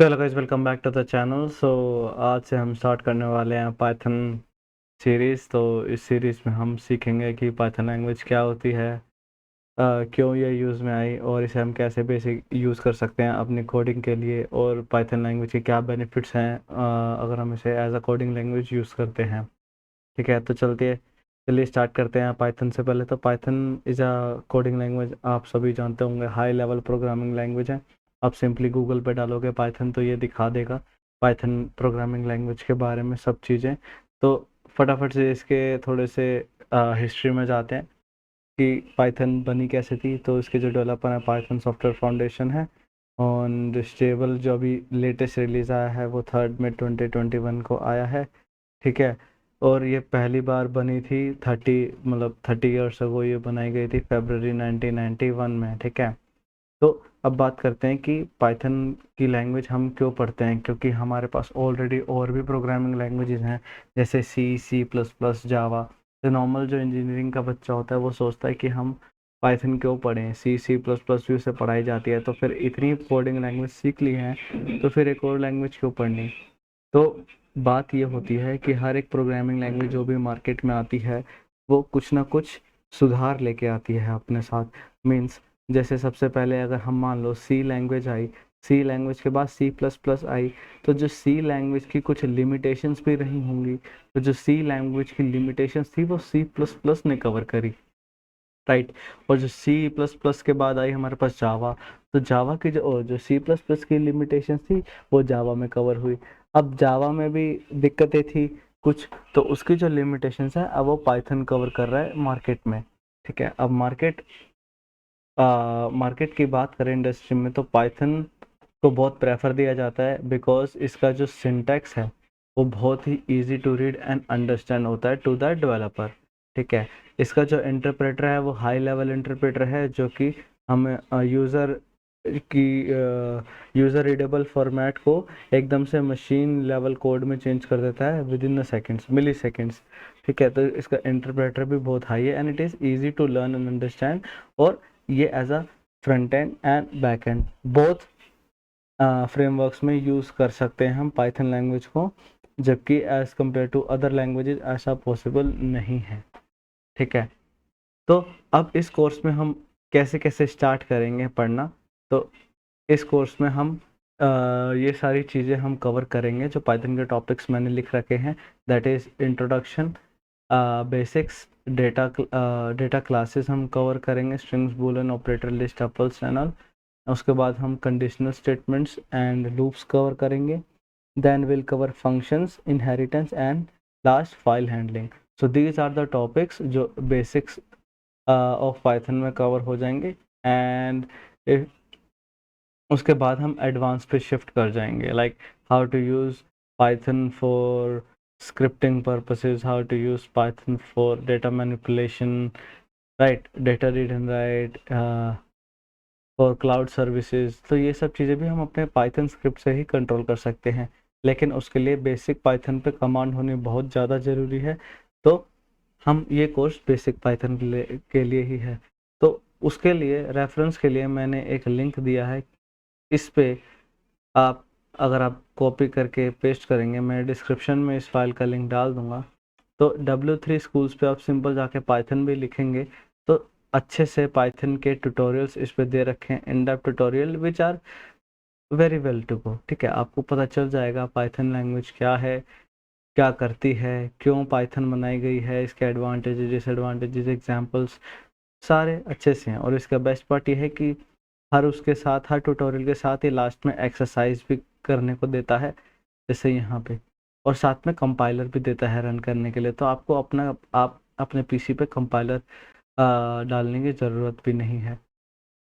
चलो guys, welcome back to the channel. आज से हम स्टार्ट करने वाले हैं पाइथन सीरीज़। तो इस सीरीज़ में हम सीखेंगे कि पाइथन लैंग्वेज क्या होती है, क्यों ये यूज़ में आई और इसे हम कैसे बेसिक यूज़ कर सकते हैं अपनी कोडिंग के लिए, और पाइथन लैंग्वेज के क्या बेनिफिट्स हैं अगर हम इसे as a coding language use करते हैं। ठीक है, तो चलिए स्टार्ट करते हैं। पाइथन से पहले तो Python is a coding language, आप सभी जानते होंगे, हाई लेवल प्रोग्रामिंग लैंग्वेज है। आप सिंपली गूगल पे डालोगे पाइथन तो ये दिखा देगा पाइथन प्रोग्रामिंग लैंग्वेज के बारे में सब चीज़ें। तो फटाफट से इसके थोड़े से हिस्ट्री में जाते हैं कि पाइथन बनी कैसे थी। तो इसके जो डेवलपर हैं, पाइथन सॉफ्टवेयर फाउंडेशन है, और स्टेबल जो अभी लेटेस्ट रिलीज़ आया है वो 3 मई 2021 को आया है। ठीक है, और ये पहली बार बनी थी 30 ईयर्स अगो ये बनाई गई थी फरवरी 1991 में। ठीक है, तो अब बात करते हैं कि पाइथन की लैंग्वेज हम क्यों पढ़ते हैं, क्योंकि हमारे पास ऑलरेडी और भी प्रोग्रामिंग लैंग्वेजेस हैं जैसे सी++, जावा। तो नॉर्मल जो इंजीनियरिंग का बच्चा होता है वो सोचता है कि हम पाइथन क्यों पढ़ें, सी++ भी उसे पढ़ाई जाती है, तो फिर इतनी कोडिंग लैंग्वेज सीख ली है तो फिर एक और लैंग्वेज क्यों पढ़नी। तो बात ये होती है कि हर एक प्रोग्रामिंग लैंग्वेज जो भी मार्केट में आती है वो कुछ ना कुछ सुधार लेके आती है अपने साथ। मीन्स जैसे सबसे पहले अगर हम मान लो सी लैंग्वेज आई, सी लैंग्वेज के बाद सी++ आई, तो जो सी लैंग्वेज की कुछ लिमिटेशंस भी रही होंगी, तो जो सी लैंग्वेज की लिमिटेशंस थी वो सी++ ने कवर करी, राइट। और जो सी प्लस प्लस के बाद आई हमारे पास जावा, तो जावा की जो सी प्लस प्लस की लिमिटेशन थी वो जावा में कवर हुई। अब जावा में भी दिक्कतें थी कुछ, तो उसकी जो लिमिटेशंस है अब वो पाइथन कवर कर रहा है मार्केट में। ठीक है, अब मार्केट की बात करें इंडस्ट्री में, तो पाइथन को बहुत प्रेफर दिया जाता है बिकॉज इसका जो सिंटैक्स है वो बहुत ही easy to read and understand होता है टू द डेवलपर। ठीक है, इसका जो इंटरप्रेटर है वो हाई लेवल इंटरप्रेटर है जो कि हमें की यूज़र रीडेबल फॉर्मेट को एकदम से मशीन लेवल कोड में चेंज कर देता है within the seconds, milliseconds. ठीक है, तो इसका इंटरप्रेटर भी बहुत हाई है and it is easy to learn and understand. और ये as a front end and back end both frameworks में यूज़ कर सकते हैं हम पाइथन लैंग्वेज को, जबकि as compare to other languages ऐसा पॉसिबल नहीं है। ठीक है, तो अब इस कोर्स में हम कैसे कैसे स्टार्ट करेंगे पढ़ना। तो इस कोर्स में हम ये सारी चीज़ें हम कवर करेंगे जो पाइथन के टॉपिक्स मैंने लिख रखे हैं। That is introduction, basics, data classes हम कवर करेंगे, strings, boolean, operator, list, tuples and all. उसके बाद हम conditional statements and loops cover करेंगे। Then will cover functions, inheritance and last file handling. So these are the topics जो basics of Python में cover हो जाएंगे। And उसके बाद हम एडवांस पे शिफ्ट कर जाएंगे, like how to use Python for scripting purposes, how to use Python for data manipulation, right, data read and write, और क्लाउड सर्विसेज। तो ये सब चीज़ें भी हम अपने पाइथन स्क्रिप्ट से ही कंट्रोल कर सकते हैं, लेकिन उसके लिए बेसिक पाइथन पे कमांड होनी बहुत ज़्यादा ज़रूरी है। तो हम ये कोर्स बेसिक पाइथन के लिए ही है। तो उसके लिए रेफरेंस के लिए मैंने एक लिंक दिया है, इस पे आप अगर आप कॉपी करके पेस्ट करेंगे, मैं डिस्क्रिप्शन में इस फाइल का लिंक डाल दूंगा। तो W3 स्कूल्स पे आप सिंपल जाके पाइथन भी लिखेंगे तो अच्छे से पाइथन के ट्यूटोरियल्स इस पे दे रखे हैं, in depth tutorial which are very well to go. ठीक है, आपको पता चल जाएगा पाइथन लैंग्वेज क्या है, क्या करती है, क्यों पाइथन बनाई गई है, इसके एडवांटेजेस, डिसएडवांटेजेस, एग्जांपल्स सारे अच्छे से हैं। और इसका बेस्ट पार्ट ये है कि हर ट्यूटोरियल के साथ ही लास्ट में एक्सरसाइज भी करने को देता है, जैसे यहाँ पे, और साथ में कंपाइलर भी देता है रन करने के लिए। तो आपको आप अपने पीसी पे कंपाइलर डालने की ज़रूरत भी नहीं है।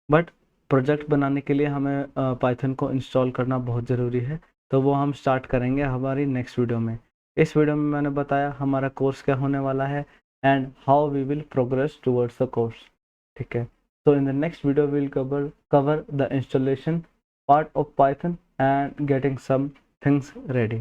बट प्रोजेक्ट बनाने के लिए हमें पाइथन को इंस्टॉल करना बहुत ज़रूरी है, तो वो हम स्टार्ट करेंगे हमारी नेक्स्ट वीडियो में। इस वीडियो में मैंने बताया हमारा कोर्स क्या होने वाला है and how we will progress towards the course. ठीक है, so in the next video we'll cover the installation part of Python and getting some things ready.